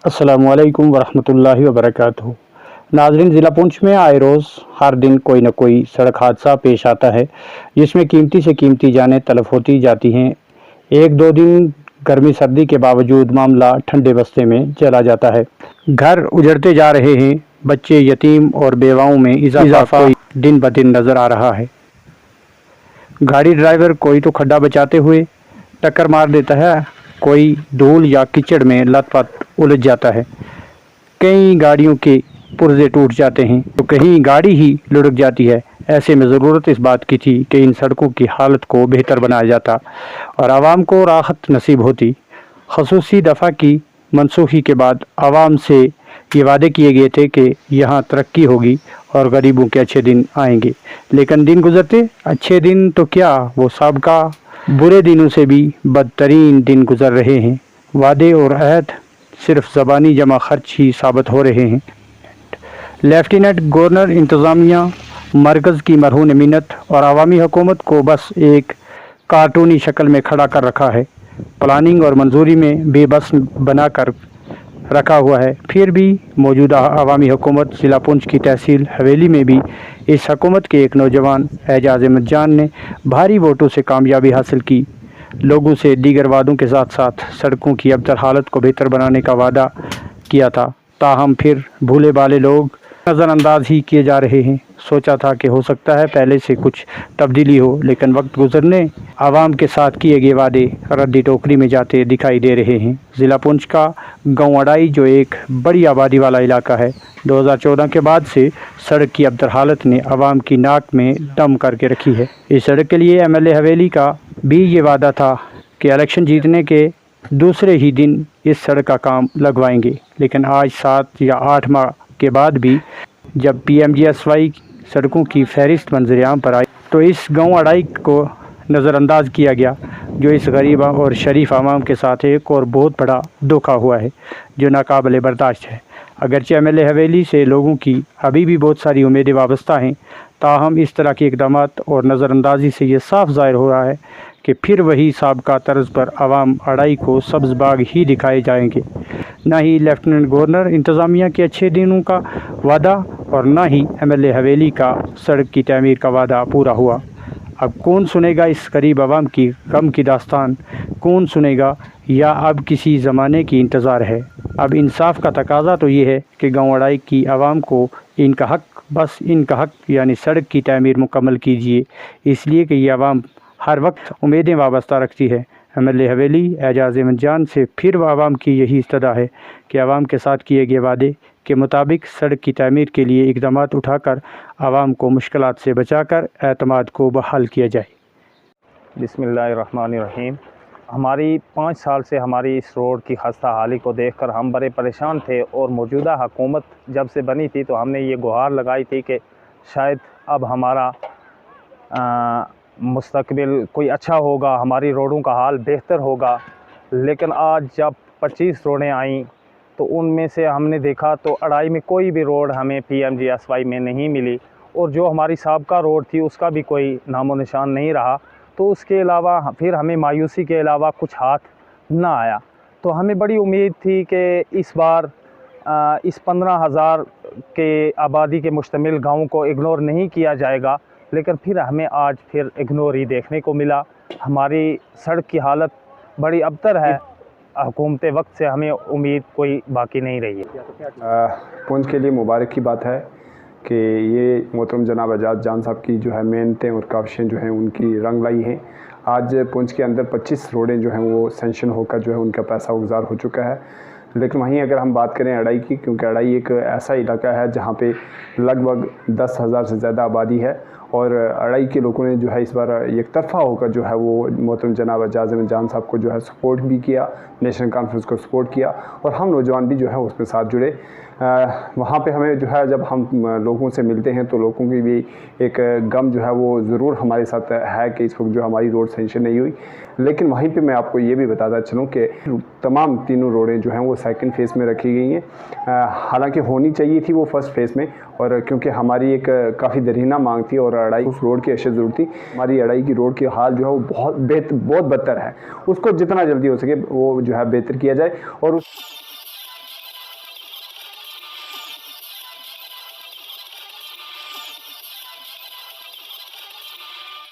अस्सलामुअलैकुम वरहमतुल्लाहि वबरकातुहू। नाज़रीन, ज़िला पुंछ में आए रोज़ हर दिन कोई न कोई सड़क हादसा पेश आता है जिसमें कीमती से कीमती जानें तलफ होती जाती हैं। एक दो दिन गर्मी सर्दी के बावजूद मामला ठंडे बस्ते में चला जाता है। घर उजड़ते जा रहे हैं, बच्चे यतीम और बेवाओं में इजाफा दिन ब दिन नज़र आ रहा है। गाड़ी ड्राइवर कोई तो खड्डा बचाते हुए टक्कर मार देता है, कोई धूल या कीचड़ में लथपथ उलझ जाता है। कई गाड़ियों के पुर्जे टूट जाते हैं तो कहीं गाड़ी ही लुढ़क जाती है। ऐसे में ज़रूरत इस बात की थी कि इन सड़कों की हालत को बेहतर बनाया जाता और आवाम को राहत नसीब होती। खसूसी दफ़ा की मनसूखी के बाद आवाम से ये वादे किए गए थे कि यहाँ तरक्की होगी और गरीबों के अच्छे दिन आएंगे, लेकिन दिन गुजरते अच्छे दिन तो क्या, वो साबका बुरे दिनों से भी बदतरीन दिन गुजर रहे हैं। वादे और अहद सिर्फ ज़बानी जमा खर्च ही साबित हो रहे हैं। लेफ्टिनेंट गवर्नर इंतज़ामिया मरकज़ की मरहून मिन्नत और अवामी हुकूमत को बस एक कार्टूनी शक्ल में खड़ा कर रखा है, प्लानिंग और मंजूरी में बेबस बना कर रखा हुआ है। फिर भी मौजूदा अवामी हुकूमत ज़िला पुंछ की तहसील हवेली में भी इस हुकूमत के एक नौजवान एजाज अहमद जान ने भारी वोटों से कामयाबी हासिल की। लोगों से दीगर वादों के साथ साथ सड़कों की अबतर हालत को बेहतर बनाने का वादा किया था, ताहम फिर भूले भाले लोग नज़रअंदाज ही किए जा रहे हैं। सोचा था कि हो सकता है पहले से कुछ तब्दीली हो, लेकिन वक्त गुजरने आवाम के साथ किए गए वादे रद्दी टोकरी में जाते दिखाई दे रहे हैं। ज़िला पुंछ का गाँव अड़ाई जो एक बड़ी आबादी वाला इलाका है, 2014 के बाद से सड़क की अबतर हालत ने आवाम की नाक में दम करके रखी है। इस सड़क के लिए MLA हवेली का भी ये वादा था कि इलेक्शन जीतने के दूसरे ही दिन इस सड़क का काम लगवाएंगे, लेकिन आज 7 या 8 माह के बाद भी जब PMGSY सड़कों की फहरिस्त मंजरेआम पर आई तो इस गाँव अड़ाई को नज़रअंदाज किया गया, जो इस गरीब और शरीफ आवाम के साथ एक और बहुत बड़ा धोखा हुआ है जो नाकाबिले बर्दाश्त है। अगरचे MLA हवेली से लोगों की अभी भी बहुत सारी उम्मीदें वाबस्ता हैं, ताहम इस तरह के इकदामात और नज़रअंदाजी से ये साफ ज़ाहिर हो रहा है कि फिर वही साबका तर्ज पर आवाम अड़ाई को सब्ज़ बाग ही दिखाए जाएंगे। न ही लेफ्टिनेंट गवर्नर इंतज़ामिया के अच्छे दिनों का वादा और न ही MLA हवेली का सड़क की तमीर का वादा पूरा हुआ। अब कौन सुनेगा इस गरीब आवाम की गम की दास्तान, कौन सुनेगा, या अब किसी ज़माने की इंतज़ार है? अब इंसाफ का तकाजा तो ये है कि गाँव अड़ाई की आवाम को इनका हक़, बस इनका हक़ यानी सड़क की तमीर मुकम्मल कीजिए, इसलिए कि ये आवाम हर वक्त उम्मीदें वाबस्ता रखती है। MLA हवेली एजाज अहमद जान से फिर आवाम की यही इस्तदा है कि आवाम के साथ किए गए वादे के मुताबिक सड़क की तमीर के लिए इक़दामात उठाकर आवाम को मुश्किलात से बचाकर एतमाद को बहाल किया जाए। बिस्मिल्लाहिर्रहमानिर्रहीम। हमारी 5 साल से हमारी इस रोड की खस्ता हाली को देखकर हम बड़े परेशान थे और मौजूदा हुकूमत जब से बनी थी तो हमने ये गुहार लगाई थी कि शायद अब हमारा मुस्तकबिल कोई अच्छा होगा, हमारी रोडों का हाल बेहतर होगा। लेकिन आज जब 25 रोडें आईं तो उनमें से हमने देखा तो अड़ाई में कोई भी रोड हमें PMGSY में नहीं मिली और जो हमारी साबका रोड थी उसका भी कोई नामो निशान नहीं रहा। तो उसके अलावा फिर हमें मायूसी के अलावा कुछ हाथ ना आया। तो हमें बड़ी उम्मीद थी कि इस बार इस 15,000 के आबादी के मुश्तमिल गाँव को इग्नोर नहीं किया जाएगा, लेकिन फिर हमें आज फिर इग्नोर ही देखने को मिला। हमारी सड़क की हालत बड़ी अबतर है, हुकूमत वक्त से हमें उम्मीद कोई बाकी नहीं रही है। पुंछ के लिए मुबारक की बात है कि ये मोहतरम जनाब एजाज जान साहब की जो है मेहनतें और काविशें जो हैं उनकी रंग लाई हैं। आज पुंछ के अंदर 25 रोडें जो हैं वो सेंशन होकर जो है उनका पैसा गुजार हो चुका है। लेकिन वहीं अगर हम बात करें अड़ाई की, क्योंकि अड़ाई एक ऐसा इलाका है जहाँ पे लगभग 10,000 से ज़्यादा आबादी है और अड़ाई के लोगों ने जो है इस बार एक तरफा होकर जो है वो मोहतरम जनाब एजाज अहमद जान साहब को जो है सपोर्ट भी किया, नेशनल कॉन्फ्रेंस को सपोर्ट किया और हम नौजवान भी जो है उसमें साथ जुड़े। वहाँ पे हमें जो है जब हम लोगों से मिलते हैं तो लोगों की भी एक गम जो है वो ज़रूर हमारे साथ है कि इस वक्त जो हमारी रोड सेंशन नहीं हुई। लेकिन वहीं पे मैं आपको ये भी बताता चलूँ कि तमाम तीनों रोडें जो हैं वो सेकंड फेज़ में रखी गई हैं। हालांकि होनी चाहिए थी वो फर्स्ट फेज़ में, और क्योंकि हमारी एक काफ़ी दरीना मांग थी और अड़ाई उस रोड की अशद ज़रूरत थी। हमारी अड़ाई की रोड की हाल जो है वो बहुत बदतर है, उसको जितना जल्दी हो सके वो जो है बेहतर किया जाए और